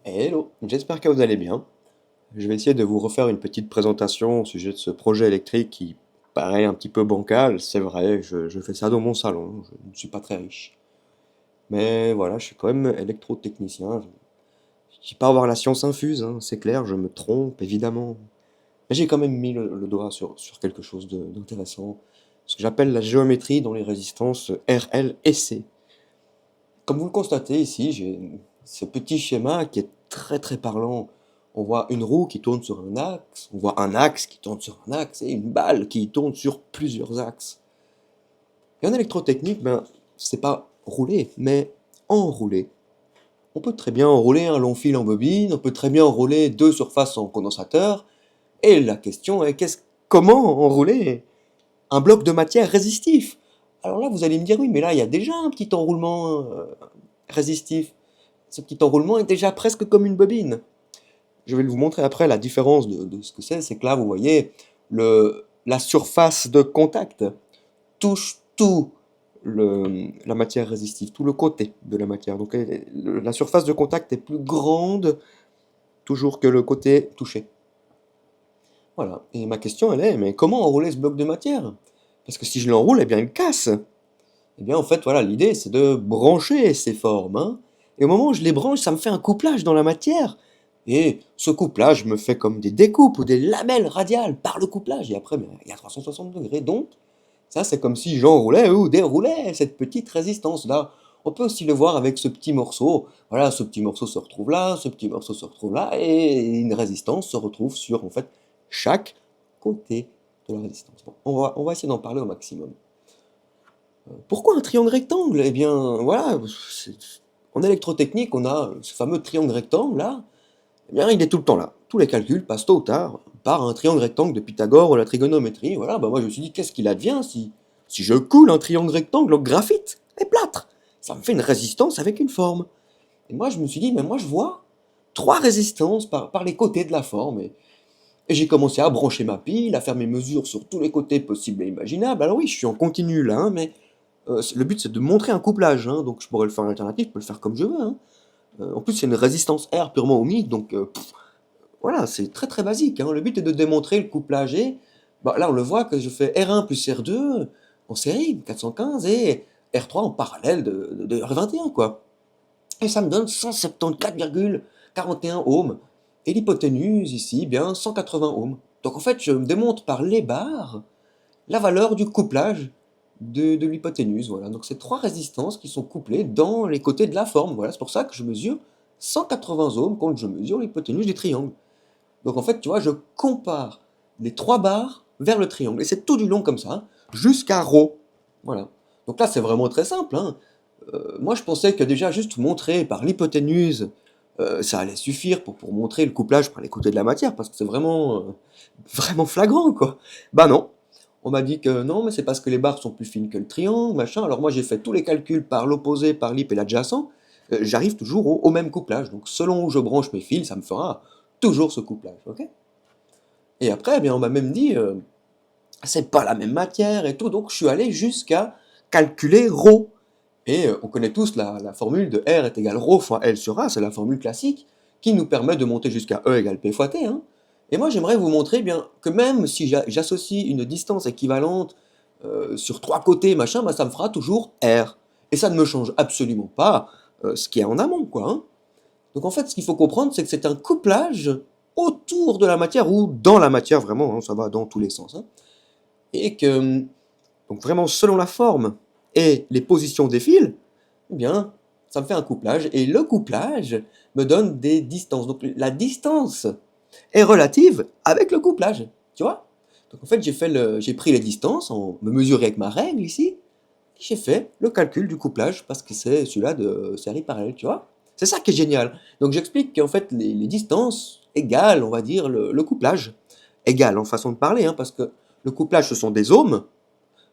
Hello, j'espère que vous allez bien. Je vais essayer de vous refaire une petite présentation au sujet de ce projet électrique qui paraît un petit peu bancal. C'est vrai, je fais ça dans mon salon, je ne suis pas très riche. Mais voilà, je suis quand même électrotechnicien. Je dis pas avoir la science infuse, hein, c'est clair, je me trompe, évidemment. Mais j'ai quand même mis le doigt sur quelque chose d'intéressant, ce que j'appelle la géométrie dans les résistances RL et C. Comme vous le constatez ici, j'ai ce petit schéma qui est très très parlant. On voit une roue qui tourne sur un axe, on voit un axe qui tourne sur un axe et une balle qui tourne sur plusieurs axes. Et en électrotechnique, ben, c'est pas rouler, mais enrouler. On peut très bien enrouler un long fil en bobine, on peut très bien enrouler deux surfaces en condensateur. Et la question est, comment enrouler un bloc de matière résistif? Alors là, vous allez me dire, oui, mais là, il y a déjà un petit enroulement résistif. Ce petit enroulement est déjà presque comme une bobine. Je vais vous montrer après la différence de ce que c'est que là, vous voyez, la surface de contact touche tout la matière résistive, tout le côté de la matière. Donc la surface de contact est plus grande toujours que le côté touché. Voilà. Et ma question, elle est, mais comment enrouler ce bloc de matière? Parce que si je l'enroule, eh bien, il casse. Eh bien, en fait, voilà, l'idée, c'est de brancher ces formes, hein. Et au moment où je les branche, ça me fait un couplage dans la matière. Et ce couplage me fait comme des découpes ou des lamelles radiales par le couplage. Et après, ben, il y a 360 degrés. Donc, ça, c'est comme si j'enroulais ou déroulais cette petite résistance-là. On peut aussi le voir avec ce petit morceau. Voilà, ce petit morceau se retrouve là, ce petit morceau se retrouve là, et une résistance se retrouve sur, en fait, chaque côté de la résistance. Bon, on va essayer d'en parler au maximum. Pourquoi un triangle rectangle? Eh bien, voilà, en électrotechnique, on a ce fameux triangle rectangle là. Eh bien, il est tout le temps là. Tous les calculs passent tôt ou tard par un triangle rectangle de Pythagore ou la trigonométrie. Voilà, bah moi je me suis dit, qu'est-ce qu'il advient si je coule un triangle rectangle au graphite et plâtre? Ça me fait une résistance avec une forme. Et moi je me suis dit, mais moi je vois trois résistances par les côtés de la forme. Et j'ai commencé à brancher ma pile, à faire mes mesures sur tous les côtés possibles et imaginables. Alors oui, je suis en continu là, hein, mais le but c'est de montrer un couplage, hein, donc je pourrais le faire en alternative, je peux le faire comme je veux, hein. En plus c'est une résistance R purement ohmique, donc voilà, c'est très très basique, hein. Le but est de démontrer le couplage et bah, là on le voit que je fais R1 plus R2 en série, 415, et R3 en parallèle de R21 quoi. Et ça me donne 174,41 ohms. Et l'hypoténuse ici, bien 180 ohms. Donc en fait je me démontre par les barres la valeur du couplage de l'hypoténuse. Voilà. Donc c'est trois résistances qui sont couplées dans les côtés de la forme. Voilà. C'est pour ça que je mesure 180 ohms quand je mesure l'hypoténuse du triangle. Donc en fait, tu vois, je compare les trois barres vers le triangle. Et c'est tout du long comme ça, jusqu'à ρ. Voilà. Donc là, c'est vraiment très simple, hein. Moi, je pensais que déjà juste montrer par l'hypoténuse, ça allait suffire pour montrer le couplage par les côtés de la matière, parce que c'est vraiment, vraiment flagrant, quoi. Bah non, on m'a dit que non, mais c'est parce que les barres sont plus fines que le triangle, machin. Alors moi, j'ai fait tous les calculs par l'opposé, par l'hyp et l'adjacent. J'arrive toujours au même couplage. Donc selon où je branche mes fils, ça me fera toujours ce couplage, ok? Et après, eh bien, on m'a même dit, c'est pas la même matière et tout, donc je suis allé jusqu'à calculer ρ. Et on connaît tous la formule de R est égal ρ fois L sur A, c'est la formule classique, qui nous permet de monter jusqu'à E égale P fois T, hein. Et moi, j'aimerais vous montrer bien que même si j'associe une distance équivalente sur trois côtés, machin, bah, ça me fera toujours R. Et ça ne me change absolument pas ce qui est en amont, quoi, hein. Donc en fait, ce qu'il faut comprendre, c'est que c'est un couplage autour de la matière, ou dans la matière, vraiment, hein, ça va dans tous les sens, hein. Et que, donc vraiment, selon la forme et les positions des fils, eh bien, ça me fait un couplage, et le couplage me donne des distances. Donc la distance est relative avec le couplage, tu vois? Donc en fait, j'ai pris les distances, en me mesuré avec ma règle ici, et j'ai fait le calcul du couplage, parce que c'est celui-là de série parallèle, tu vois? C'est ça qui est génial. Donc j'explique qu'en fait, les distances égales, on va dire, le couplage. Égales en façon de parler, hein, parce que le couplage, ce sont des ohms,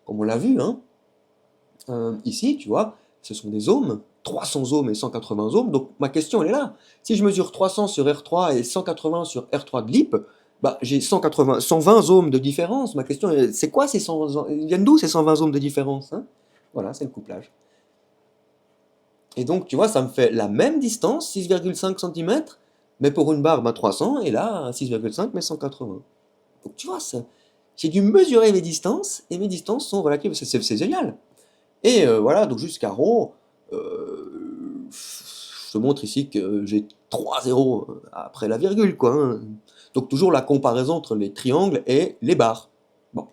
comme on l'a vu, hein. Ici, tu vois, ce sont des ohms, 300 ohms et 180 ohms. Donc ma question, elle est là. Si je mesure 300 sur R3 et 180 sur R3 de l'IP, bah, j'ai 180, 120 ohms de différence. Ma question, c'est quoi ces 120 ohms? Ils viennent d'où ces 120 ohms de différence, hein? Voilà, c'est le couplage. Et donc, tu vois, ça me fait la même distance, 6,5 cm, mais pour une barre, 300, et là, à 6,5, mais 180. Donc tu vois, j'ai dû mesurer mes distances, et mes distances sont relatives, c'est génial. Et voilà, donc jusqu'à rho, je te montre ici que j'ai 3 zéros après la virgule, quoi, hein. Donc toujours la comparaison entre les triangles et les barres. Bon.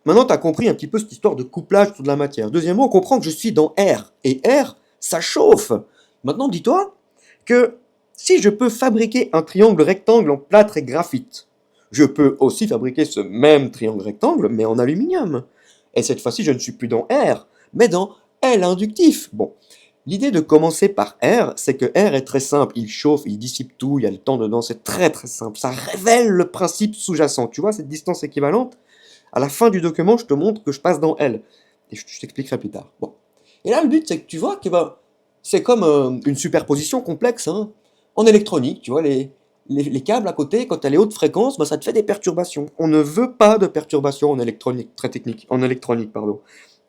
Maintenant, tu as compris un petit peu cette histoire de couplage de la matière. Deuxièmement, on comprend que je suis dans R. Et R, ça chauffe. Maintenant, dis-toi que si je peux fabriquer un triangle rectangle en plâtre et graphite, je peux aussi fabriquer ce même triangle rectangle, mais en aluminium. Et cette fois-ci, je ne suis plus dans R, mais dans L inductif. Bon, l'idée de commencer par R, c'est que R est très simple. Il chauffe, il dissipe tout, il y a le temps dedans, c'est très très simple. Ça révèle le principe sous-jacent. Tu vois cette distance équivalente? À la fin du document, je te montre que je passe dans L. Et je t'expliquerai plus tard. Bon. Et là, le but, c'est que tu vois que c'est comme une superposition complexe, hein. En électronique, tu vois, les câbles à côté, quand tu as les hautes fréquences, ça te fait des perturbations. On ne veut pas de perturbations en électronique, très technique, en électronique, pardon.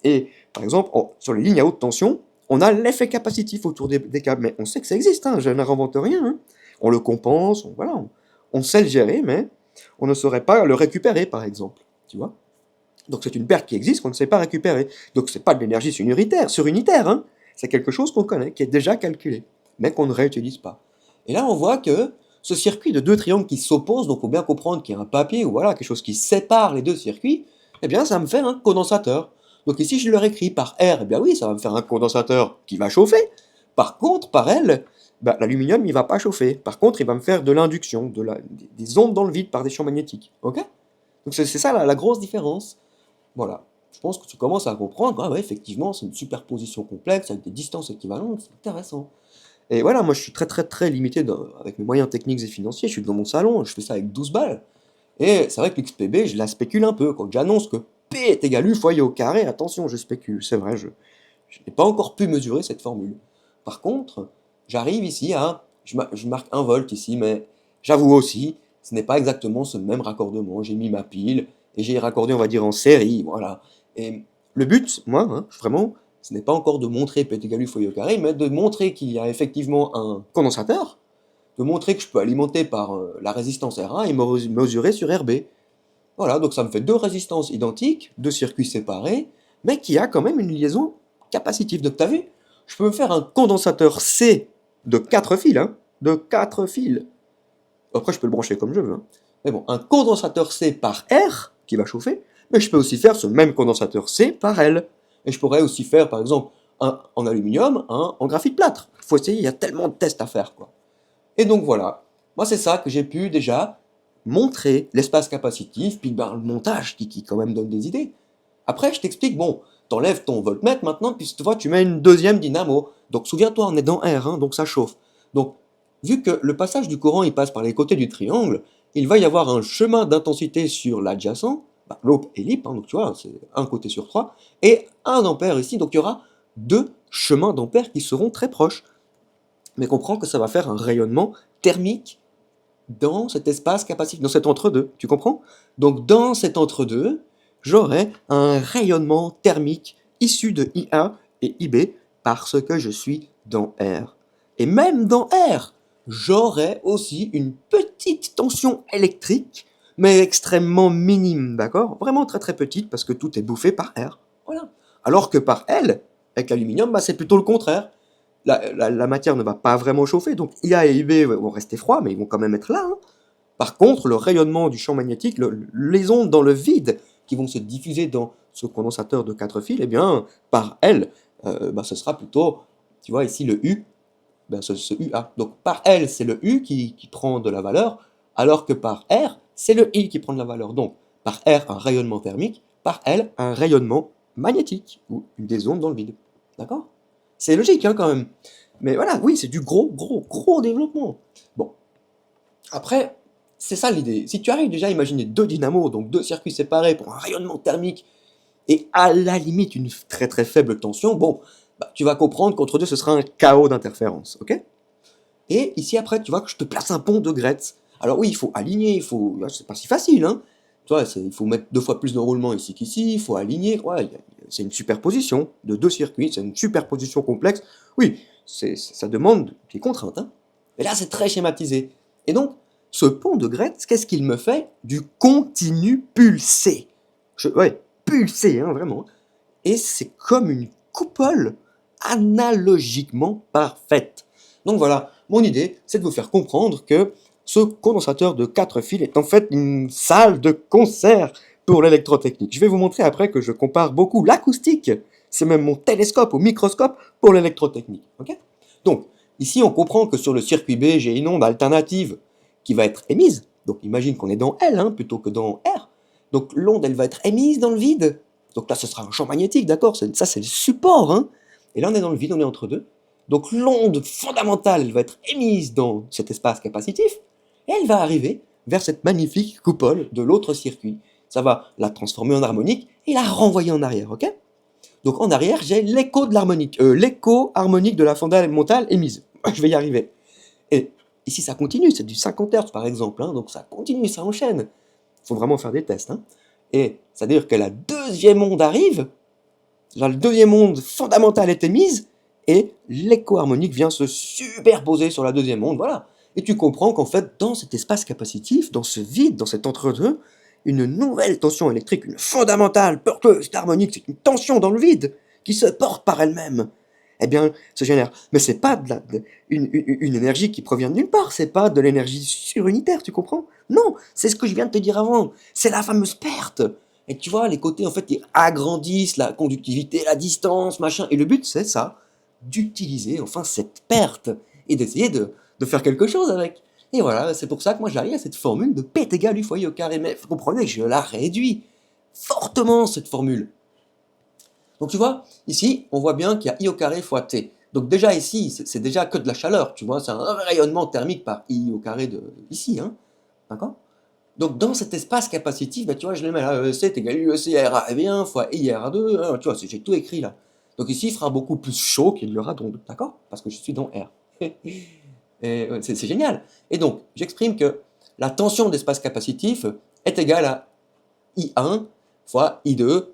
Et par exemple, sur les lignes à haute tension, on a l'effet capacitif autour des câbles, mais on sait que ça existe, hein, je n'invente rien, hein. On le compense, voilà, on sait le gérer, mais on ne saurait pas le récupérer, par exemple, tu vois. Donc c'est une perte qui existe qu'on ne sait pas récupérer. Donc c'est pas de l'énergie surunitaire, hein. C'est quelque chose qu'on connaît, qui est déjà calculé, mais qu'on ne réutilise pas. Et là on voit que ce circuit de deux triangles qui s'opposent, donc il faut bien comprendre qu'il y a un papier ou voilà quelque chose qui sépare les deux circuits, eh bien ça me fait un condensateur. Donc ici je le réécris par R, eh bien oui, ça va me faire un condensateur qui va chauffer. Par contre, par L, l'aluminium il va pas chauffer. Par contre, il va me faire de l'induction, des ondes dans le vide par des champs magnétiques. Ok? Donc c'est ça la grosse différence. Voilà. Je pense que tu commences à comprendre, ah ouais, effectivement, c'est une superposition complexe avec des distances équivalentes, c'est intéressant. Et voilà, moi je suis très très très limité avec mes moyens techniques et financiers, je suis dans mon salon, je fais ça avec 12 balles. Et c'est vrai que l'XPB, je la spécule un peu. Quand j'annonce que P est égal U fois I au carré, attention, je spécule, c'est vrai, je n'ai pas encore pu mesurer cette formule. Par contre, j'arrive ici à, je marque 1 volt ici, mais j'avoue aussi, ce n'est pas exactement ce même raccordement. J'ai mis ma pile et j'ai raccordé, on va dire, en série, voilà. Et le but, moi, hein, vraiment, ce n'est pas encore de montrer P est égal U fois I au carré, mais de montrer qu'il y a effectivement un condensateur, de montrer que je peux alimenter par la résistance R1 et mesurer sur RB. Voilà, donc ça me fait deux résistances identiques, deux circuits séparés, mais qui a quand même une liaison capacitive. Donc tu as vu, je peux me faire un condensateur C de 4 fils, hein, de 4 fils. Après, je peux le brancher comme je veux, hein. Mais bon, un condensateur C par R, qui va chauffer, mais je peux aussi faire ce même condensateur C par L. Et je pourrais aussi faire, par exemple, un en aluminium, un en graphite plâtre. Il faut essayer, il y a tellement de tests à faire, quoi. Et donc voilà, moi c'est ça que j'ai pu déjà montrer, l'espace capacitif, puis le montage qui quand même donne des idées. Après je t'explique, bon, t'enlèves ton voltmètre maintenant, puis tu vois, tu mets une deuxième dynamo. Donc souviens-toi, on est dans R, hein, donc ça chauffe. Donc, vu que le passage du courant il passe par les côtés du triangle, il va y avoir un chemin d'intensité sur l'adjacent, l'autre est libre, hein, donc tu vois, c'est un côté sur trois, et 1 ampère ici, donc il y aura deux chemins d'ampère qui seront très proches. Mais comprends que ça va faire un rayonnement thermique dans cet espace capacitif, dans cet entre-deux, tu comprends? Donc dans cet entre-deux, j'aurai un rayonnement thermique issu de IA et IB parce que je suis dans R. Et même dans R, j'aurai aussi une petite tension électrique, mais extrêmement minime, d'accord? Vraiment très très petite parce que tout est bouffé par R. Voilà. Alors que par L, avec l'aluminium, c'est plutôt le contraire. La matière ne va pas vraiment chauffer, donc IA et IB vont rester froids, mais ils vont quand même être là, hein. Par contre, le rayonnement du champ magnétique, les ondes dans le vide qui vont se diffuser dans ce condensateur de 4 fils, eh bien, par L, ce sera plutôt, tu vois ici le U, ce UA. Donc par L, c'est le U qui prend de la valeur, alors que par R, c'est le I qui prend de la valeur. Donc par R, un rayonnement thermique, par L, un rayonnement magnétique, ou des ondes dans le vide. D'accord? C'est logique, hein, quand même. Mais voilà, oui, c'est du gros, gros, gros développement. Bon. Après, c'est ça l'idée. Si tu arrives déjà à imaginer deux dynamos, donc deux circuits séparés pour un rayonnement thermique, et à la limite une très très faible tension, bon, tu vas comprendre qu'entre deux, ce sera un chaos d'interférence, ok? Et ici, après, tu vois que je te place un pont de Gretz. Alors oui, il faut aligner, c'est pas si facile, hein. Tu vois, il faut mettre 2 fois plus d'enroulement ici qu'ici, il faut aligner, ouais, c'est une superposition de deux circuits, c'est une superposition complexe. Oui, ça demande des contraintes, hein. Mais là, c'est très schématisé. Et donc, ce pont de Gretz, qu'est-ce qu'il me fait? Du continu pulsé. Ouais, pulsé, hein, vraiment. Et c'est comme une coupole analogiquement parfaite. Donc voilà, mon idée, c'est de vous faire comprendre que ce condensateur de 4 fils est en fait une salle de concert pour l'électrotechnique. Je vais vous montrer après que je compare beaucoup l'acoustique, c'est même mon télescope au microscope pour l'électrotechnique. Ok? Donc, ici on comprend que sur le circuit B, j'ai une onde alternative qui va être émise. Donc imagine qu'on est dans L hein, plutôt que dans R. Donc l'onde, elle va être émise dans le vide. Donc là, ce sera un champ magnétique, d'accord? Ça, c'est le support. Hein. Et là, on est dans le vide, on est entre deux. Donc l'onde fondamentale, elle va être émise dans cet espace capacitif, et elle va arriver vers cette magnifique coupole de l'autre circuit. Ça va la transformer en harmonique et la renvoyer en arrière, ok? Donc en arrière, j'ai l'écho de l'harmonique, l'écho harmonique de la fondamentale émise. Je vais y arriver. Et ici, ça continue, c'est du 50 Hz par exemple, hein, donc ça continue, ça enchaîne. Il faut vraiment faire des tests. Hein. Et c'est-à-dire que la deuxième onde arrive, la deuxième onde fondamentale est émise, et l'écho harmonique vient se superposer sur la deuxième onde, voilà. Et tu comprends qu'en fait, dans cet espace capacitif, dans ce vide, dans cet entre-deux, une nouvelle tension électrique, une fondamentale, porteuse d'harmonique, c'est une tension dans le vide, qui se porte par elle-même. Eh bien, se génère. Mais c'est pas une énergie qui provient de nulle part, c'est pas de l'énergie surunitaire, tu comprends? Non, c'est ce que je viens de te dire avant, c'est la fameuse perte. Et tu vois, les côtés, en fait, ils agrandissent la conductivité, la distance, machin. Et le but, c'est ça, d'utiliser, enfin, cette perte et d'essayer de faire quelque chose avec. Et voilà, c'est pour ça que moi, j'arrive à cette formule de P est égal U fois I au carré. Mais vous comprenez que je la réduis fortement, cette formule. Donc, tu vois, ici, on voit bien qu'il y a I au carré fois T. Donc, déjà ici, c'est déjà que de la chaleur, tu vois. C'est un rayonnement thermique par I au carré de ici, hein. D'accord? Donc dans cet espace capacitif, bah, tu vois, je le mets là, EC est égal à UEC-RA1 fois IRA2, hein, tu vois, j'ai tout écrit là. Donc ici, il fera beaucoup plus chaud qu'il y aura dans 2, d'accord? Parce que je suis dans R. Et c'est génial. Et donc, j'exprime que la tension d'espace capacitif est égale à I1 fois I2.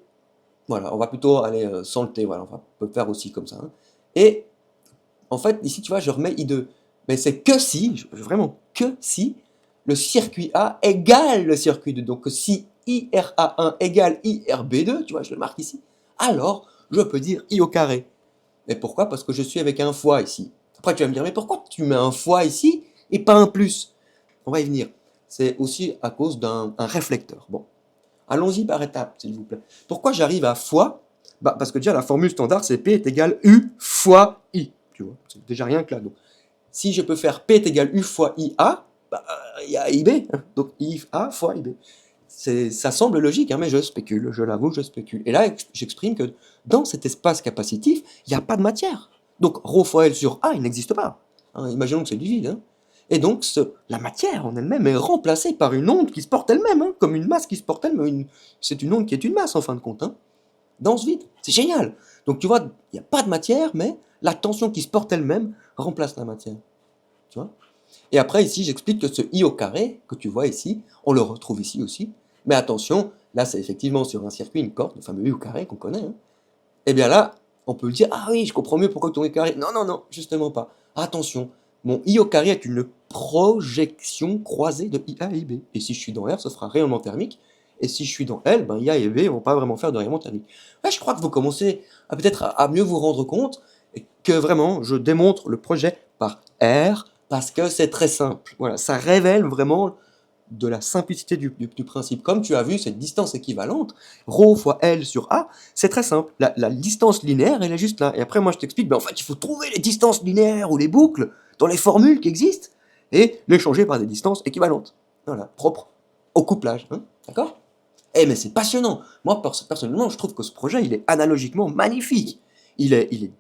Voilà, on va plutôt aller sans le T, voilà, on peut faire aussi comme ça. Hein. Et en fait, ici, tu vois, je remets I2. Mais c'est que si, vraiment que si, le circuit A égale le circuit 2. Donc si IRA1 égale IRB2, tu vois, je le marque ici, alors je peux dire I au carré. Mais pourquoi? Parce que je suis avec un fois ici. Après, tu vas me dire, mais pourquoi tu mets un fois ici et pas un plus? On va y venir. C'est aussi à cause d'un réflecteur. Bon, allons-y par étapes, s'il vous plaît. Pourquoi j'arrive à fois? Bah, parce que déjà, la formule standard, c'est P est égal U fois I. Tu vois, c'est déjà rien que là. Donc, si je peux faire P est égal U fois IA, bah, il y a IB. Hein. Donc, IA fois IB. Ça semble logique, hein, mais je spécule, je l'avoue, je spécule. Et là, j'exprime que dans cet espace capacitif, il n'y a pas de matière. Donc, ρ fois L sur A, il n'existe pas. Hein, imaginons que c'est du vide. Hein. Et donc, la matière en elle-même est remplacée par une onde qui se porte elle-même, hein, comme une masse qui se porte elle-même. C'est une onde qui est une masse, en fin de compte, hein, dans ce vide. C'est génial. Donc, tu vois, il n'y a pas de matière, mais la tension qui se porte elle-même remplace la matière. Tu vois? Et après, ici, j'explique que ce I au carré, que tu vois ici, on le retrouve ici aussi. Mais attention, là, c'est effectivement sur un circuit, une corde, le fameux I au carré qu'on connaît. Hein. Et bien là, on peut dire, ah oui, je comprends mieux pourquoi ton I au carré. Non, non, non, justement pas. Attention, mon I au carré est une projection croisée de IA et IB. Et si je suis dans R, ce sera rayonnement thermique. Et si je suis dans L, ben IA et B ne vont pas vraiment faire de rayonnement thermique. Là, je crois que vous commencez à peut-être à mieux vous rendre compte que vraiment, je démontre le projet par R, parce que c'est très simple. Voilà, ça révèle vraiment de la simplicité du principe. Comme tu as vu, cette distance équivalente, ρ fois L sur A, c'est très simple. La distance linéaire, elle est juste là. Et après, moi, je t'explique, ben, en fait, il faut trouver les distances linéaires ou les boucles dans les formules qui existent et les changer par des distances équivalentes. Voilà, propre au couplage. Hein. D'accord? Eh, mais c'est passionnant. Moi, personnellement, je trouve que ce projet, il est analogiquement magnifique. Il est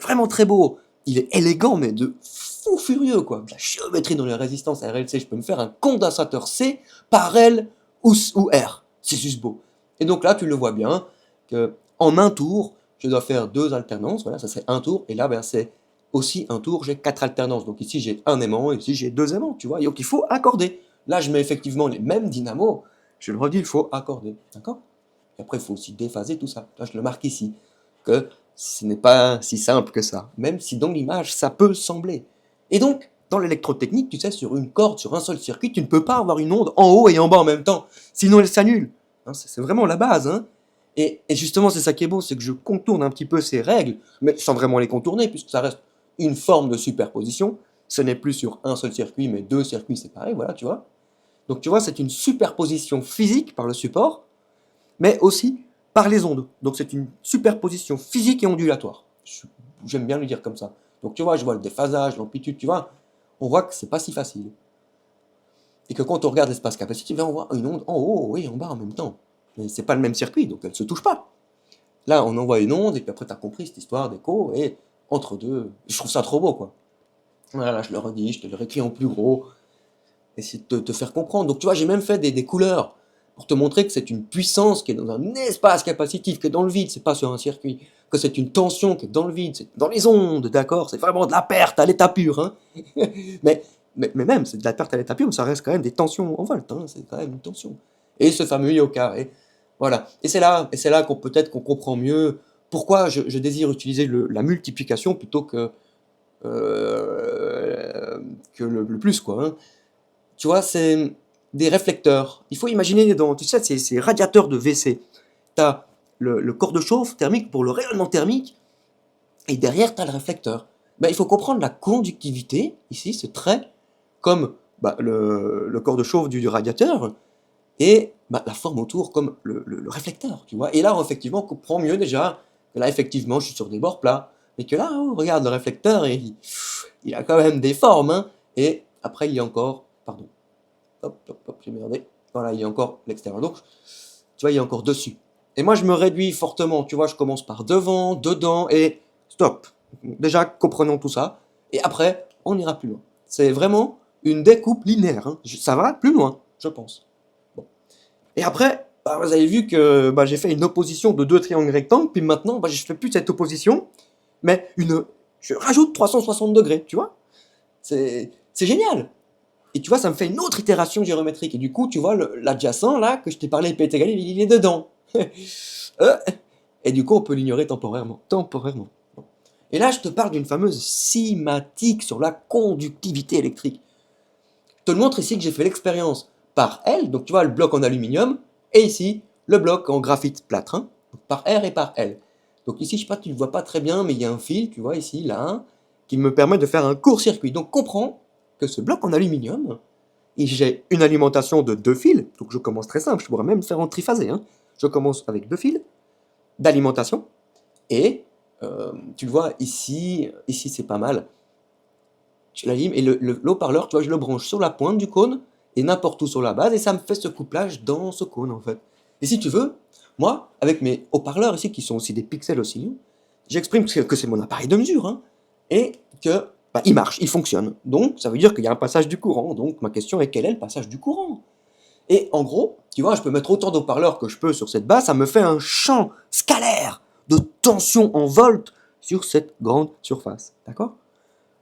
vraiment très beau. Il est élégant, mais de fou furieux, quoi. La géométrie dans les résistances RLC, je peux me faire un condensateur C par L ou R. C'est juste beau. Et donc là, tu le vois bien, que en un tour, je dois faire 2 alternances. Voilà, ça serait un tour. Et là, ben, c'est aussi un tour, j'ai 4 alternances. Donc ici, j'ai un aimant, et ici, j'ai 2 aimants, tu vois. Et donc, il faut accorder. Là, je mets effectivement les mêmes dynamos. Je le redis, il faut accorder. D'accord? Et après, il faut aussi déphaser tout ça. Là, je le marque ici. Que ce n'est pas si simple que ça. Même si dans l'image, ça peut sembler. Et donc, dans l'électrotechnique, tu sais, sur une corde, sur un seul circuit, tu ne peux pas avoir une onde en haut et en bas en même temps, sinon elle s'annule. Hein, c'est vraiment la base. Hein. Et justement, c'est ça qui est beau, c'est que je contourne un petit peu ces règles, mais sans vraiment les contourner, puisque ça reste une forme de superposition. Ce n'est plus sur un seul circuit, mais deux circuits séparés, voilà, tu vois. Donc tu vois, c'est une superposition physique par le support, mais aussi par les ondes. Donc c'est une superposition physique et ondulatoire. J'aime bien le dire comme ça. Donc tu vois, je vois le déphasage, l'amplitude, tu vois, on voit que c'est pas si facile. Et que quand on regarde l'espace capacitif, on voit une onde en haut et en bas en même temps. Mais c'est pas le même circuit, donc elle se touche pas. Là, on envoie une onde, et puis après, tu as compris cette histoire d'écho, et entre deux, je trouve ça trop beau, quoi. Voilà, je le redis, je te le réécris en plus gros, essayer de te faire comprendre. Donc, tu vois, j'ai même fait des couleurs, pour te montrer que c'est une puissance qui est dans un espace capacitif, qui est dans le vide, c'est pas sur un circuit, que c'est une tension qui est dans le vide, c'est dans les ondes, d'accord. C'est vraiment de la perte à l'état pur, hein. mais, mais même, c'est de la perte à l'état pur, mais ça reste quand même des tensions en volts, hein, c'est quand même une tension. Et ce fameux I au carré. Voilà. Et c'est là qu'on peut-être qu'on comprend mieux pourquoi je désire utiliser la multiplication plutôt que le plus, quoi. Hein. Tu vois, c'est des réflecteurs. Il faut imaginer dans, tu sais, ces radiateurs de WC. Tu as le corps de chauffe thermique pour le rayonnement thermique, et derrière, tu as le réflecteur. Ben, il faut comprendre la conductivité, ici, ce trait, comme le corps de chauffe du radiateur, et la forme autour comme le réflecteur, tu vois. Et là, effectivement, on comprend mieux déjà que là, effectivement, je suis sur des bords plats, mais que là, oh, regarde le réflecteur, et il a quand même des formes, hein. Et après, il y a encore, pardon, hop, hop, hop, j'ai merdé, voilà, il y a encore l'extérieur, donc, tu vois, il y a encore dessus. Et moi, je me réduis fortement, tu vois, je commence par devant, dedans, et stop. Déjà, comprenons tout ça, et après, on ira plus loin. C'est vraiment une découpe linéaire, hein. Ça va plus loin, je pense. Et après, vous avez vu que j'ai fait une opposition de deux triangles rectangles, puis maintenant, je ne fais plus cette opposition, mais je rajoute 360 degrés, tu vois. C'est génial. Et tu vois, ça me fait une autre itération géométrique. Et du coup, tu vois, l'adjacent, là, que je t'ai parlé, P est égal, il est dedans. Euh, et du coup, on peut l'ignorer temporairement. Temporairement. Et là, je te parle d'une fameuse cinématique sur la conductivité électrique. Je te le montre ici que j'ai fait l'expérience par L, donc tu vois le bloc en aluminium, et ici le bloc en graphite plâtre, hein, donc par R et par L. Donc ici, je sais pas, tu ne le vois pas très bien, mais il y a un fil, tu vois ici, là, qui me permet de faire un court-circuit. Donc comprends que ce bloc en aluminium, j'ai une alimentation de deux fils, donc je commence très simple, je pourrais même faire en triphasé. Hein. Je commence avec deux fils d'alimentation, et tu le vois ici c'est pas mal. Je l'allume et l'haut-parleur, tu vois, je le branche sur la pointe du cône et n'importe où sur la base et ça me fait ce couplage dans ce cône en fait. Et si tu veux, moi, avec mes haut-parleurs ici qui sont aussi des pixels oscillants, j'exprime que c'est mon appareil de mesure hein, et que il marche, il fonctionne. Donc ça veut dire qu'il y a un passage du courant. Donc ma question est quel est le passage du courant? Et en gros, tu vois, je peux mettre autant d'haut-parleurs que je peux sur cette base, ça me fait un champ scalaire de tension en volts sur cette grande surface. D'accord?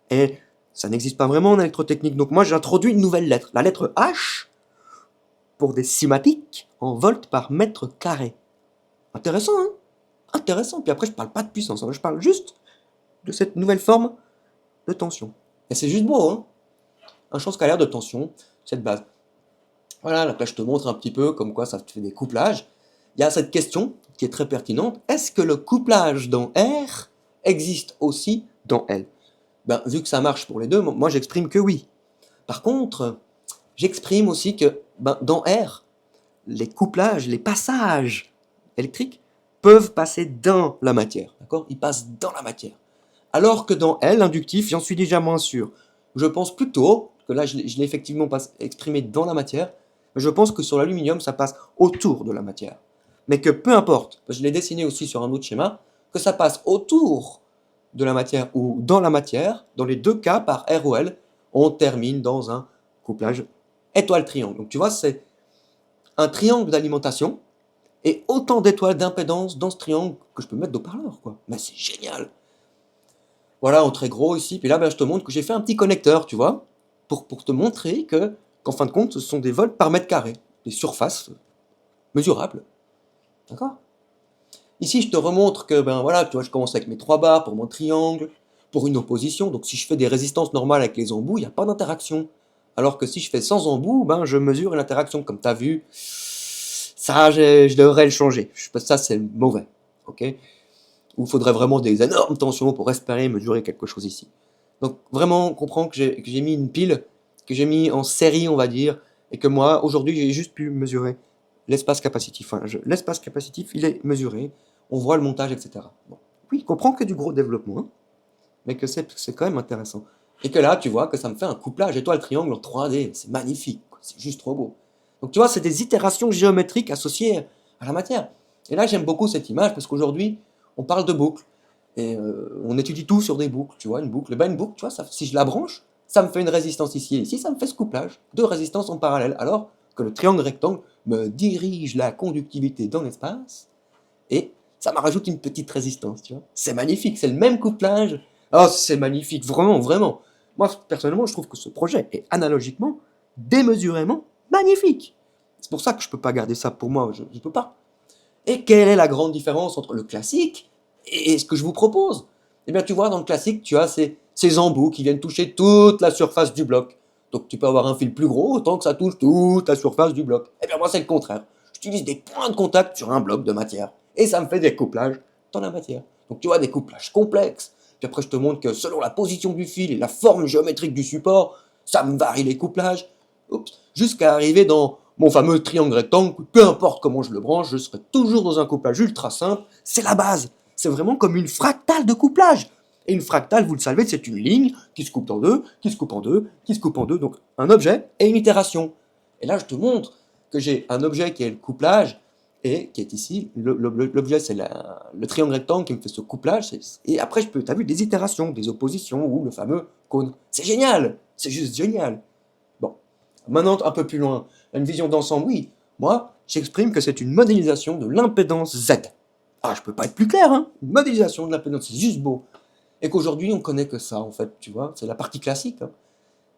Et ça n'existe pas vraiment en électrotechnique. Donc moi, j'introduis une nouvelle lettre. La lettre H pour des cymatiques en volts par mètre carré. Intéressant, hein? Intéressant. Puis après, je parle pas de puissance. Hein. Je parle juste de cette nouvelle forme de tension. Et c'est juste beau, hein? Un champ scalaire de tension, cette base. Voilà, là, je te montre un petit peu comme quoi ça te fait des couplages. Il y a cette question qui est très pertinente. Est-ce que le couplage dans R existe aussi dans L? Vu que ça marche pour les deux, moi j'exprime que oui. Par contre, j'exprime aussi que dans R, les couplages, les passages électriques peuvent passer dans la matière. D'accord? Ils passent dans la matière. Alors que dans L, l'inductif, j'en suis déjà moins sûr. Je pense plutôt, que là je l'ai effectivement pas exprimé dans la matière, mais je pense que sur l'aluminium, ça passe autour de la matière. Mais que peu importe, je l'ai dessiné aussi sur un autre schéma, que ça passe autour de la matière ou dans la matière, dans les deux cas, par R ou L, on termine dans un couplage étoile-triangle. Donc tu vois, c'est un triangle d'alimentation et autant d'étoiles d'impédance dans ce triangle que je peux mettre d'haut-parleur, quoi. Mais c'est génial! Voilà, en très gros ici, puis là, je te montre que j'ai fait un petit connecteur, tu vois, pour te montrer qu'en fin de compte, ce sont des volts par mètre carré, des surfaces mesurables. D'accord? Ici, je te remontre que, voilà, tu vois, je commence avec mes trois barres pour mon triangle. pour une opposition. Donc si je fais des résistances normales avec les embouts, il n'y a pas d'interaction. Alors que si je fais sans embout, ben, je mesure une interaction. Comme tu as vu, ça, je devrais le changer. Ça, c'est mauvais. Ok? Ou il faudrait vraiment des énormes tensions pour espérer mesurer quelque chose ici. Donc vraiment, on comprend que j'ai mis une pile, que j'ai mis en série, on va dire, et que moi, aujourd'hui, j'ai juste pu mesurer l'espace capacitif. Enfin, l'espace capacitif, il est mesuré, on voit le montage, etc. Bon. Oui, je comprends que du gros développement, hein, mais que c'est quand même intéressant. Et que là, tu vois que ça me fait un couplage étoile-triangle en 3D. C'est magnifique, c'est juste trop beau. Donc tu vois, c'est des itérations géométriques associées à la matière. Et là, j'aime beaucoup cette image parce qu'aujourd'hui, on parle de boucles. Et on étudie tout sur des boucles, tu vois, une boucle. Et ben une boucle, tu vois, ça, si je la branche, ça me fait une résistance ici et ici, ça me fait ce couplage, deux résistances en parallèle. Alors que le triangle rectangle me dirige la conductivité dans l'espace et ça me rajoute une petite résistance, tu vois. C'est magnifique, c'est le même couplage. Oh, c'est magnifique, vraiment, vraiment. Moi, personnellement, je trouve que ce projet est analogiquement, démesurément magnifique. C'est pour ça que je peux pas garder ça pour moi, je peux pas. Et quelle est la grande différence entre le classique et ce que je vous propose? Eh bien, tu vois, dans le classique, tu as ces embouts qui viennent toucher toute la surface du bloc. Donc, tu peux avoir un fil plus gros autant que ça touche toute la surface du bloc. Eh bien, moi, c'est le contraire. J'utilise des points de contact sur un bloc de matière. Et ça me fait des couplages dans la matière. Donc, tu vois, des couplages complexes. Puis après, je te montre que selon la position du fil et la forme géométrique du support, ça me varie les couplages. Oups, jusqu'à arriver dans mon fameux triangle rectangle, peu importe comment je le branche, je serai toujours dans un couplage ultra simple. C'est la base. C'est vraiment comme une fractale de couplage. Et une fractale, vous le savez, c'est une ligne qui se coupe en deux, qui se coupe en deux, qui se coupe en deux. Donc un objet et une itération. Et là, je te montre que j'ai un objet qui est le couplage et qui est ici. L'objet, c'est le triangle rectangle qui me fait ce couplage. Et après, tu as vu des itérations, des oppositions ou le fameux cône. C'est génial. C'est juste génial. Bon. Maintenant, un peu plus loin, une vision d'ensemble, oui. Moi, j'exprime que c'est une modélisation de l'impédance Z. Ah, je peux pas être plus clair, hein. Une modélisation de l'impédance, c'est juste beau. Et qu'aujourd'hui, on connaît que ça, en fait, tu vois. C'est la partie classique, hein.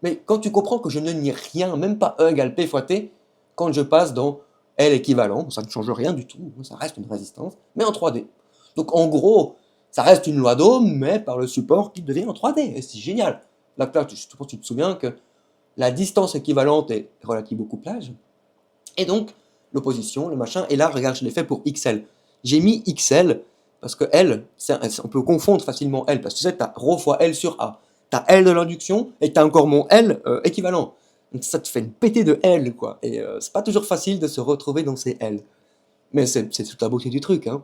Mais quand tu comprends que je ne nie rien, même pas E égale P fois T, quand je passe dans L équivalent, ça ne change rien du tout, ça reste une résistance, mais en 3D. Donc en gros, ça reste une loi d'Ohm, mais par le support qui devient en 3D. Et c'est génial. Là, je pense que tu te souviens que la distance équivalente est relative au couplage. Et donc, l'opposition, le machin, et là, regarde, je l'ai fait pour XL. J'ai mis XL, parce que L, on peut confondre facilement L, parce que tu sais, tu as ρ fois L sur A. Tu as L de l'induction, et tu as encore mon L équivalent. Donc ça te fait une pétée de L, quoi. Et c'est pas toujours facile de se retrouver dans ces L. Mais c'est toute la beauté du truc, hein.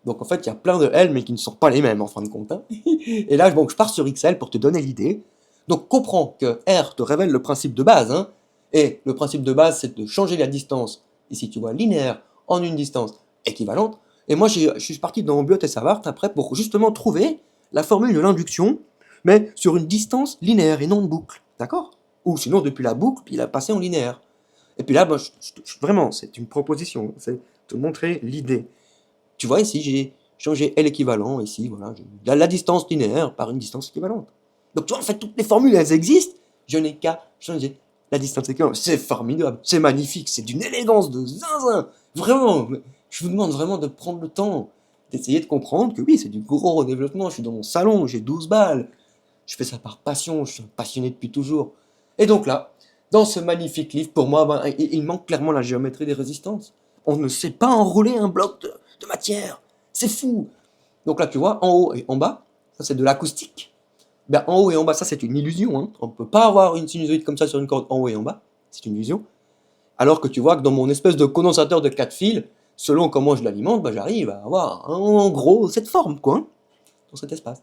Donc en fait, il y a plein de L, mais qui ne sont pas les mêmes, en fin de compte, hein. Et là, bon, je pars sur XL pour te donner l'idée. Donc comprends que R te révèle le principe de base, hein. Et le principe de base, c'est de changer la distance, ici tu vois linéaire, en une distance équivalente. Et moi, je suis parti dans Biot et Savart après pour justement trouver la formule de l'induction, mais sur une distance linéaire et non de boucle. D'accord? Ou sinon, depuis la boucle, puis il a passé en linéaire. Et puis là, ben, vraiment, c'est une proposition, c'est te montrer l'idée. Tu vois, ici, j'ai changé L équivalent, ici, voilà, la distance linéaire par une distance équivalente. Donc tu vois, en fait, toutes les formules, elles existent, je n'ai qu'à changer la distance équivalente. C'est formidable, c'est magnifique, c'est d'une élégance de zinzin. Vraiment, je vous demande vraiment de prendre le temps, d'essayer de comprendre que oui, c'est du gros développement. Je suis dans mon salon, j'ai 12 balles, je fais ça par passion, je suis un passionné depuis toujours. Et donc là, dans ce magnifique livre, pour moi, ben, il manque clairement la géométrie des résistances. On ne sait pas enrouler un bloc de matière. C'est fou. Donc là, tu vois, en haut et en bas, ça c'est de l'acoustique. Ben, en haut et en bas, ça c'est une illusion, hein. On ne peut pas avoir une sinusoïde comme ça sur une corde en haut et en bas. C'est une illusion. Alors que tu vois que dans mon espèce de condensateur de 4 fils, selon comment je l'alimente, ben, j'arrive à avoir en gros cette forme, quoi, hein, dans cet espace.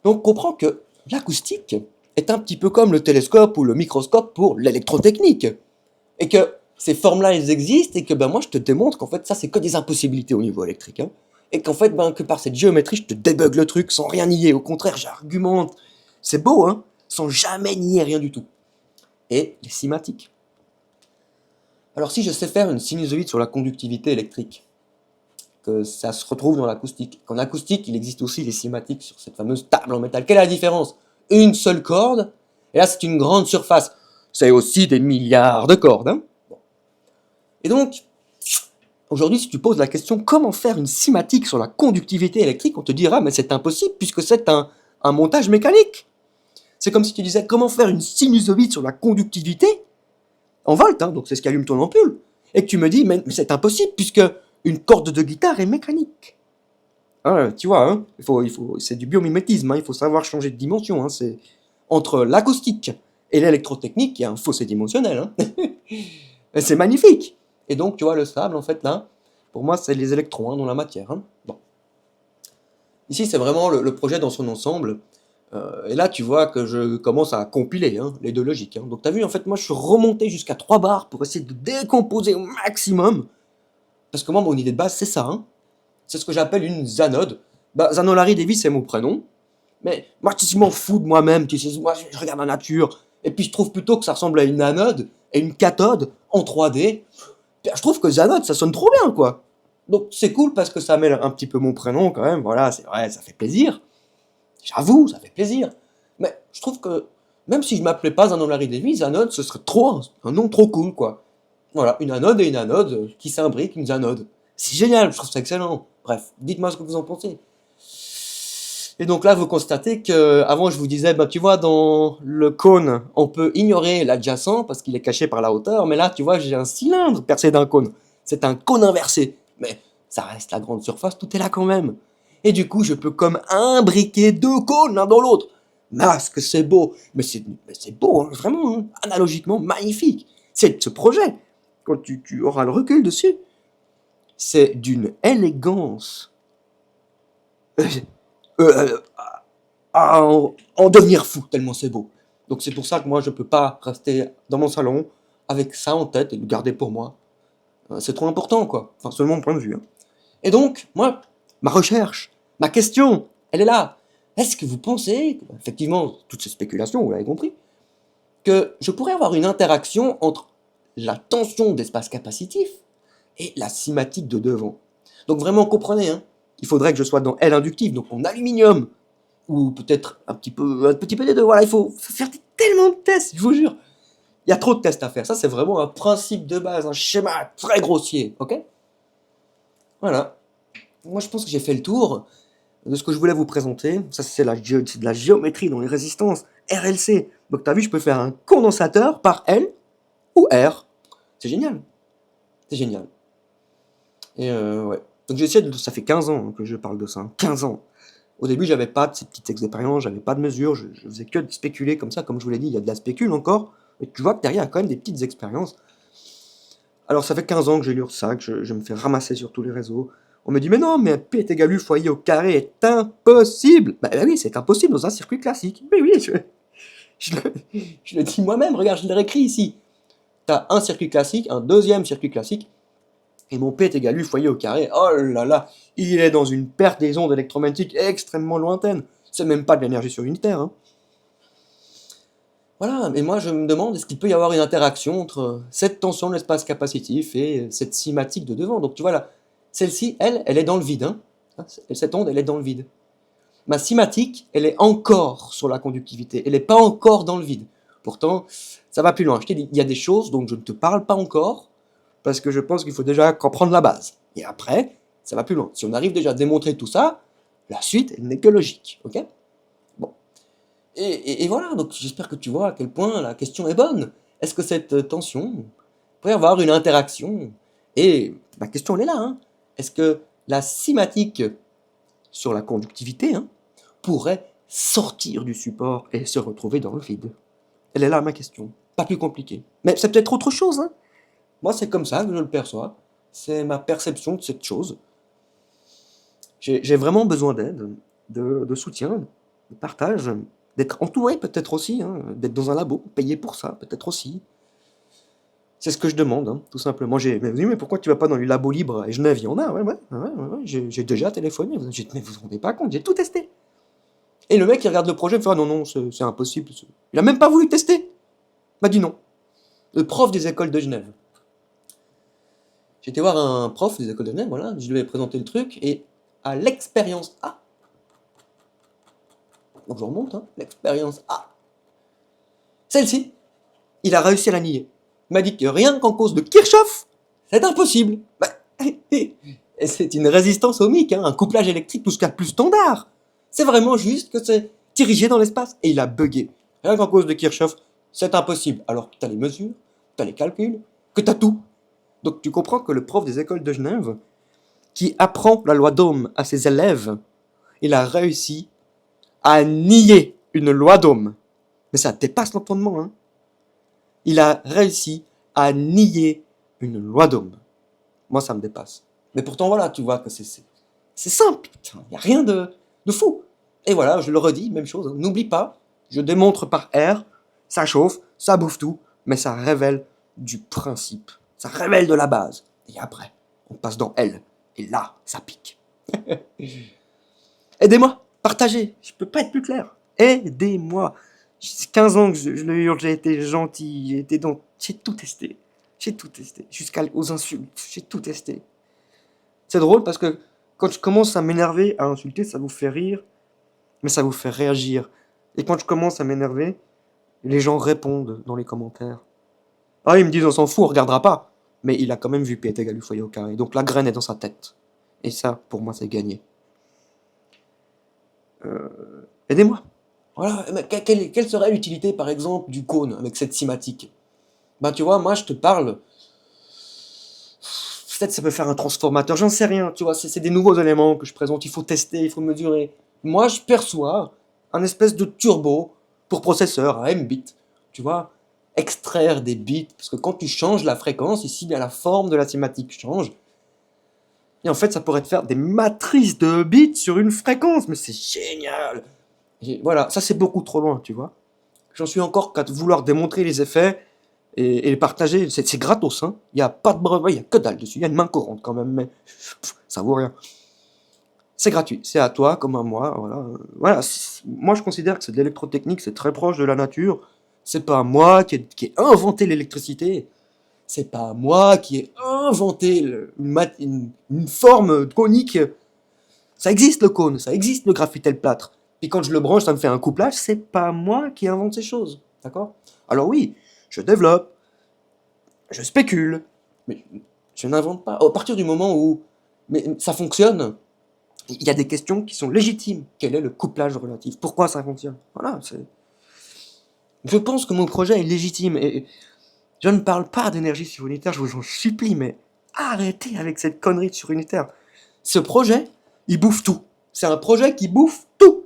Donc comprends que l'acoustique est un petit peu comme le télescope ou le microscope pour l'électrotechnique. Et que ces formes-là, elles existent, et que ben, moi je te démontre qu'en fait ça c'est que des impossibilités au niveau électrique, hein. Et qu'en fait, ben, que par cette géométrie, je te débug le truc sans rien nier. Au contraire, j'argumente. C'est beau, hein, sans jamais nier rien du tout. Et les cymatiques. Alors si je sais faire une sinusoïde sur la conductivité électrique, que ça se retrouve dans l'acoustique, qu'en acoustique, il existe aussi les cymatiques sur cette fameuse table en métal. Quelle est la différence? Une seule corde, et là c'est une grande surface. C'est aussi des milliards de cordes, hein. Bon. Et donc, aujourd'hui, si tu poses la question comment faire une cymatique sur la conductivité électrique, on te dira mais c'est impossible puisque c'est un un montage mécanique. C'est comme si tu disais comment faire une sinusoïde sur la conductivité en volts, hein, donc c'est ce qui allume ton ampoule. Et que tu me dis, mais c'est impossible puisque une corde de guitare est mécanique. Hein, tu vois, hein, c'est du biomimétisme, hein, il faut savoir changer de dimension. Hein, c'est entre l'acoustique et l'électrotechnique, il y a un fossé dimensionnel. Hein. Et c'est magnifique. Et donc, tu vois, le sable, en fait, là, pour moi, c'est les électrons hein, dans la matière. Hein. Bon. Ici, c'est vraiment le projet dans son ensemble. Et là, tu vois que je commence à compiler hein, les deux logiques. Hein. Donc, tu as vu, en fait, moi, je suis remonté jusqu'à 3 barres pour essayer de décomposer au maximum. Parce que moi, mon idée de base, c'est ça. Hein. C'est ce que j'appelle une zanode. Bah, Zanolari Davis, c'est mon prénom. Mais moi, je m'en fous de moi-même. Tu sais, moi, je regarde la nature. Et puis, je trouve plutôt que ça ressemble à une anode et une cathode en 3D. Je trouve que zanode, ça sonne trop bien, quoi. Donc, c'est cool parce que ça mêle un petit peu mon prénom, quand même. Voilà, c'est vrai, ça fait plaisir. J'avoue, ça fait plaisir. Mais je trouve que, même si je m'appelais pas Zanolari Davis, Zanode, ce serait trop un nom trop cool, quoi. Voilà, une anode et une anode qui s'imbriquent, une zanode. C'est génial, je trouve ça excellent. Bref, dites-moi ce que vous en pensez. Et donc là, vous constatez que, avant, je vous disais, bah, tu vois, dans le cône, on peut ignorer l'adjacent parce qu'il est caché par la hauteur, mais là, tu vois, j'ai un cylindre percé d'un cône. C'est un cône inversé. Mais ça reste la grande surface, tout est là quand même. Et du coup, je peux comme imbriquer 2 cônes l'un dans l'autre. Masque, c'est beau. Mais c'est beau, hein, vraiment, hein, analogiquement magnifique. C'est ce projet, quand tu auras le recul dessus, c'est d'une élégance. Euh, à en devenir fou, tellement c'est beau. Donc c'est pour ça que moi je peux pas rester dans mon salon avec ça en tête et le garder pour moi. C'est trop important quoi, enfin selon mon point de vue. Hein. Et donc, moi, ma recherche, ma question, elle est là. Est-ce que vous pensez, effectivement, toutes ces spéculations, vous l'avez compris, que je pourrais avoir une interaction entre la tension d'espace capacitif et la cinématique de devant. Donc vraiment, comprenez, hein, il faudrait que je sois dans L inductive, donc en aluminium, ou peut-être un petit peu des deux. Voilà, il faut faire tellement de tests, je vous jure. Il y a trop de tests à faire. Ça, c'est vraiment un principe de base, un schéma très grossier, ok? Voilà. Moi, je pense que j'ai fait le tour de ce que je voulais vous présenter. Ça, c'est de la géométrie dans les résistances, RLC. Donc, tu as vu, je peux faire un condensateur par L ou R. C'est génial. C'est génial. Et ouais. Donc, ça fait 15 ans que je parle de ça. 15 ans. Au début, j'avais pas de ces petites expériences, j'avais pas de mesures, je faisais que de spéculer comme ça, comme je vous l'ai dit, il y a de la spécule encore, mais tu vois que derrière, il y a quand même des petites expériences. Alors, ça fait 15 ans que j'ai lu ça, que je me fais ramasser sur tous les réseaux. On me dit, mais non, mais P est égal U fois I au carré est impossible. Bah oui, c'est impossible dans un circuit classique. Mais oui, je le dis moi-même, regarde, je l'ai réécrit ici. T'as un circuit classique, un deuxième circuit classique, et mon P est égal U fois I au carré, oh là là, il est dans une perte des ondes électromagnétiques extrêmement lointaine. C'est même pas de l'énergie surunitaire. Hein. Voilà, mais moi je me demande, est-ce qu'il peut y avoir une interaction entre cette tension de l'espace capacitif et cette cinématique de devant. Donc tu vois là, celle-ci, elle est dans le vide. Hein. Cette onde, elle est dans le vide. Ma cinématique, elle est encore sur la conductivité, elle n'est pas encore dans le vide. Pourtant, ça va plus loin. Je t'ai dit, il y a des choses dont je ne te parle pas encore, parce que je pense qu'il faut déjà comprendre la base. Et après, ça va plus loin. Si on arrive déjà à démontrer tout ça, la suite, elle n'est que logique. Ok? Bon. Et voilà, donc j'espère que tu vois à quel point la question est bonne. Est-ce que cette tension pourrait avoir une interaction? Et ma question, elle est là. Hein. Est-ce que la cinématique sur la conductivité hein, pourrait sortir du support et se retrouver dans le vide? Elle est là ma question. Pas plus compliqué. Mais c'est peut-être autre chose. Hein. Moi, c'est comme ça que je le perçois. C'est ma perception de cette chose. J'ai vraiment besoin d'aide, de soutien, de partage, d'être entouré peut-être aussi, hein, d'être dans un labo, payé pour ça peut-être aussi. C'est ce que je demande, hein, tout simplement. Mais oui, mais pourquoi tu vas pas dans les labos libres à Genève? Il y en a, ouais. J'ai déjà téléphoné. Mais vous vous rendez pas compte, j'ai tout testé. Et le mec, il regarde le projet, il me fait ah, non, c'est impossible. Il a même pas voulu tester. Il m'a dit non. Le prof des écoles de Genève. J'étais voir un prof des écoles de Genève, voilà, je lui ai présenté le truc, et à l'expérience A, donc je remonte, hein, l'expérience A, celle-ci, il a réussi à la nier. Il m'a dit que rien qu'en cause de Kirchhoff, c'est impossible. Bah, et c'est une résistance ohmique, hein, un couplage électrique tout ce qu'il y a de plus standard. C'est vraiment juste que c'est dirigé dans l'espace et il a bugué. Rien qu'en cause de Kirchhoff, c'est impossible. Alors que tu as les mesures, tu as les calculs, que tu as tout. Donc tu comprends que le prof des écoles de Genève, qui apprend la loi d'Ohm à ses élèves, il a réussi à nier une loi d'Ohm. Mais ça dépasse l'entendement, hein. Il a réussi à nier une loi d'Ohm. Moi, ça me dépasse. Mais pourtant, voilà, tu vois que c'est simple. Il n'y a rien de fou. Et voilà, je le redis, même chose. Hein. N'oublie pas, je démontre par R, ça chauffe, ça bouffe tout, mais ça révèle du principe. Ça révèle de la base. Et après, on passe dans L. Et là, ça pique. Aidez-moi, partagez. Je peux pas être plus clair. Aidez-moi. 15 ans que je le hurle, j'ai été gentil, j'ai tout testé. J'ai tout testé. Jusqu'aux insultes, j'ai tout testé. C'est drôle parce que quand je commence à m'énerver, à insulter, ça vous fait rire, mais ça vous fait réagir. Et quand je commence à m'énerver, les gens répondent dans les commentaires. Ah, ils me disent on s'en fout, on regardera pas. Mais il a quand même vu P est égal u fois I au carré. Donc la graine est dans sa tête. Et ça, pour moi, c'est gagné. Aidez-moi. Voilà, mais quelle serait l'utilité, par exemple, du cône avec cette cinématique? Ben, tu vois, moi, je te parle. Peut-être ça peut faire un transformateur, j'en sais rien, tu vois, c'est des nouveaux éléments que je présente, il faut tester, il faut mesurer. Moi, je perçois un espèce de turbo pour processeur à M bits, tu vois, extraire des bits, parce que quand tu changes la fréquence, ici, bien la forme de la cinématique change, et en fait, ça pourrait te faire des matrices de bits sur une fréquence, mais c'est génial! Et voilà, ça c'est beaucoup trop loin, tu vois. J'en suis encore qu'à vouloir démontrer les effets et les partager. C'est gratos, hein. Il n'y a pas de brevet, il n'y a que dalle dessus. Il y a une main courante quand même, mais ça vaut rien. C'est gratuit, c'est à toi comme à moi. Voilà. Moi je considère que c'est de l'électrotechnique, c'est très proche de la nature. C'est pas moi qui ai inventé l'électricité. C'est pas moi qui ai inventé une forme conique. Ça existe le cône, ça existe le graphitel plâtre. Puis quand je le branche, ça me fait un couplage, c'est pas moi qui invente ces choses. D'accord? Alors oui, je développe, je spécule, mais je n'invente pas. À partir du moment où ça fonctionne, il y a des questions qui sont légitimes. Quel est le couplage relatif? Pourquoi ça fonctionne? Voilà, c'est... Je pense que mon projet est légitime et je ne parle pas d'énergie surunitaire, je vous en supplie, mais arrêtez avec cette connerie de surunitaire. Ce projet, il bouffe tout. C'est un projet qui bouffe tout.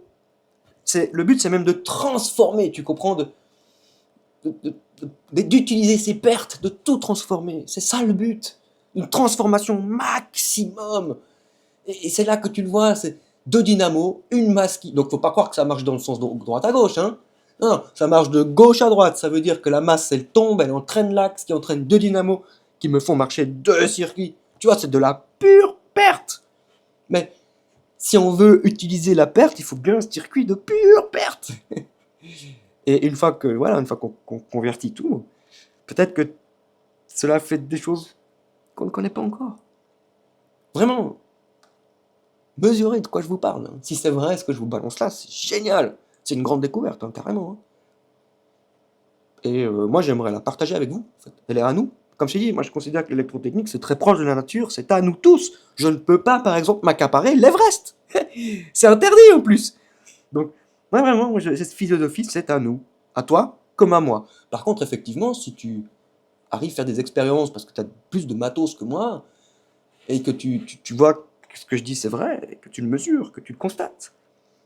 Le but, c'est même de transformer, tu comprends, d'utiliser ses pertes, de tout transformer. C'est ça le but. Une transformation maximum. Et c'est là que tu le vois, c'est deux dynamos, une masse qui... Donc faut pas croire que ça marche dans le sens droite à gauche, hein. Non, ça marche de gauche à droite. Ça veut dire que la masse, elle tombe, elle entraîne l'axe, qui entraîne deux dynamos, qui me font marcher deux circuits. Tu vois, c'est de la pure perte. Mais si on veut utiliser la perte, il faut bien un circuit de pure perte. Et une fois qu'on convertit tout, peut-être que cela fait des choses qu'on ne connaît pas encore. Vraiment, mesurez de quoi je vous parle. Hein. Si c'est vrai ce que je vous balance là, c'est génial. C'est une grande découverte, hein, carrément. Hein. Et moi, j'aimerais la partager avec vous. En fait. Elle est à nous. Comme je t'ai dit, moi, je considère que l'électrotechnique, c'est très proche de la nature. C'est à nous tous. Je ne peux pas, par exemple, m'accaparer l'Everest. C'est interdit, en plus. Donc, ouais, vraiment, cette philosophie, c'est à nous. À toi, comme à moi. Par contre, effectivement, si tu arrives à faire des expériences parce que tu as plus de matos que moi, et que tu vois que ce que je dis, c'est vrai, et que tu le mesures, que tu le constates,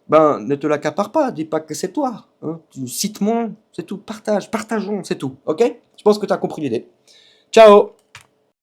ben, ne te l'accapare pas, dis pas que c'est toi. Hein. Cite-moi, c'est tout, partageons, c'est tout, ok? Je pense que tu as compris l'idée. Ciao!